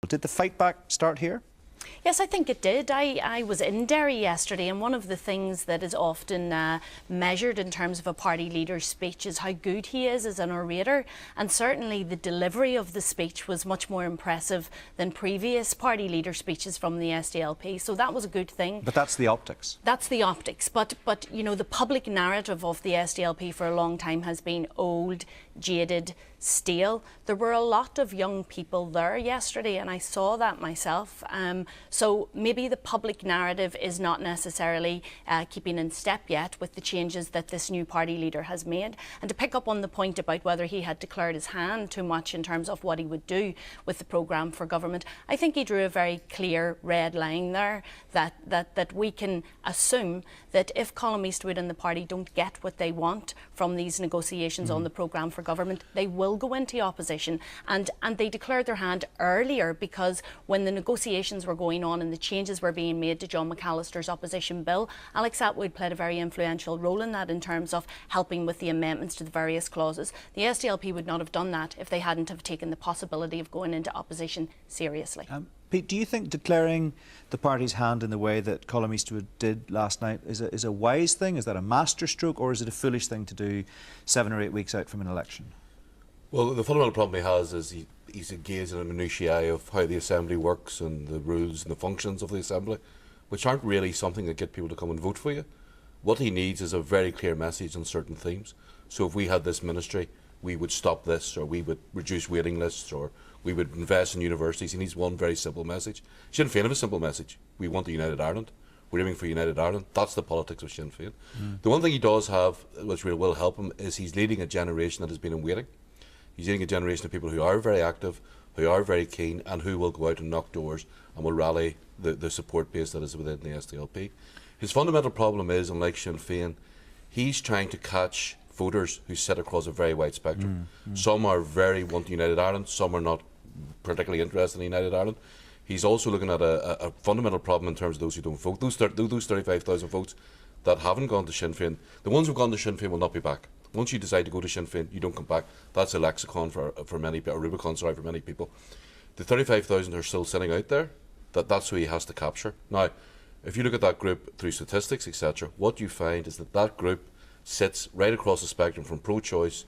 Did the fight back start here? Yes, I think it did. I was in Derry yesterday, and one of the things that is often measured in terms of a party leader's speech is how good he is as an orator, and certainly the delivery of the speech was much more impressive than previous party leader speeches from the SDLP, so that was a good thing. But that's the optics. That's the optics, but you know, the public narrative of the SDLP for a long time has been old, jaded, stale. There were a lot of young people there yesterday, and I saw that myself. So maybe the public narrative is not necessarily keeping in step yet with the changes that this new party leader has made. And to pick up on the point about whether he had declared his hand too much in terms of what he would do with the programme for government, I think he drew a very clear red line there that we can assume that if Colum Eastwood and the party don't get what they want from these negotiations on the programme for government, they will go into opposition. And they declared their hand earlier, because when the negotiations were going on and the changes were being made to John McAllister's opposition bill, Alex Attwood played a very influential role in that in terms of helping with the amendments to the various clauses. The SDLP would not have done that if they hadn't have taken the possibility of going into opposition seriously. Pete, do you think declaring the party's hand in the way that Colum Eastwood did last night is a wise thing? Is that a masterstroke, or is it a foolish thing to do 7 or 8 weeks out from an election? Well, the fundamental problem he has is he's engaged in a minutiae of how the Assembly works and the rules and the functions of the Assembly, which aren't really something that get people to come and vote for you. What he needs is a very clear message on certain themes. So if we had this ministry, we would stop this, or we would reduce waiting lists, or we would invest in universities. He needs one very simple message. Sinn Féin have a simple message. We want a united Ireland. We're aiming for united Ireland. That's the politics of Sinn Féin. The one thing he does have, which will help him, is he's leading a generation that has been in waiting. He's leading a generation of people who are very active, who are very keen, and who will go out and knock doors and will rally the support base that is within the SDLP. His fundamental problem is, unlike Sinn Féin, he's trying to catch voters who sit across a very wide spectrum. Some are very want United Ireland, some are not particularly interested in United Ireland. He's also looking at a fundamental problem in terms of those who don't vote. Those 35,000 votes that haven't gone to Sinn Féin, the ones who've gone to Sinn Féin will not be back. Once you decide to go to Sinn Féin, you don't come back. That's a lexicon for many people, a Rubicon, sorry, for many people. The 35,000 are still sitting out there. That's who he has to capture. Now, if you look at that group through statistics, etc., what you find is that that group sits right across the spectrum from pro-choice,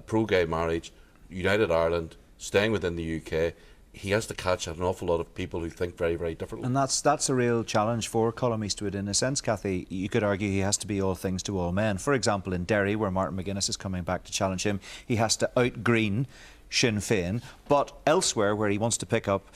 pro-gay marriage, United Ireland, staying within the UK. He has to catch an awful lot of people who think very, very differently. And that's a real challenge for Colum Eastwood. In a sense, Cathy, you could argue he has to be all things to all men. For example, in Derry, where Martin McGuinness is coming back to challenge him, he has to out-green Sinn Féin, but elsewhere where he wants to pick up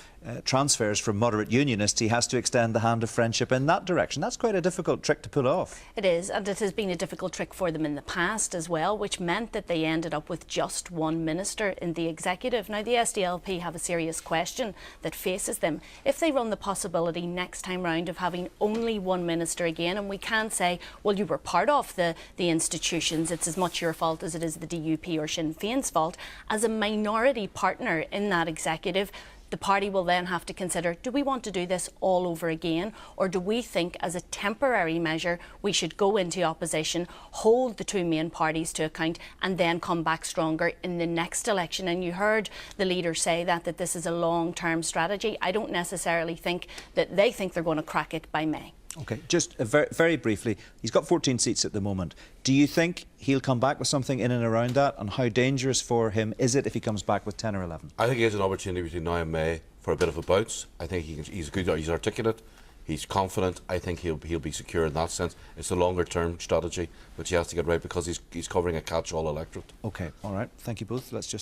transfers from moderate unionists, he has to extend the hand of friendship in that direction. That's quite a difficult trick to pull off. It is, and it has been a difficult trick for them in the past as well, which meant that they ended up with just one minister in the executive. Now, the SDLP have a serious question that faces them. If they run the possibility next time round of having only one minister again, and we can't say, well, you were part of the institutions, it's as much your fault as it is the DUP or Sinn Féin's fault, as a minority partner in that executive, the party will then have to consider, do we want to do this all over again, or do we think as a temporary measure we should go into opposition, hold the two main parties to account, and then come back stronger in the next election? And you heard the leader say that this is a long-term strategy. I don't necessarily think that they think they're going to crack it by May. OK, just very briefly, he's got 14 seats at the moment. Do you think he'll come back with something in and around that? And how dangerous for him is it if he comes back with 10 or 11? I think he has an opportunity between now and May for a bit of a bounce. I think he's good, he's articulate, he's confident. I think he'll be secure in that sense. It's a longer-term strategy, which he has to get right because he's covering a catch-all electorate. OK, all right. Thank you both. Let's just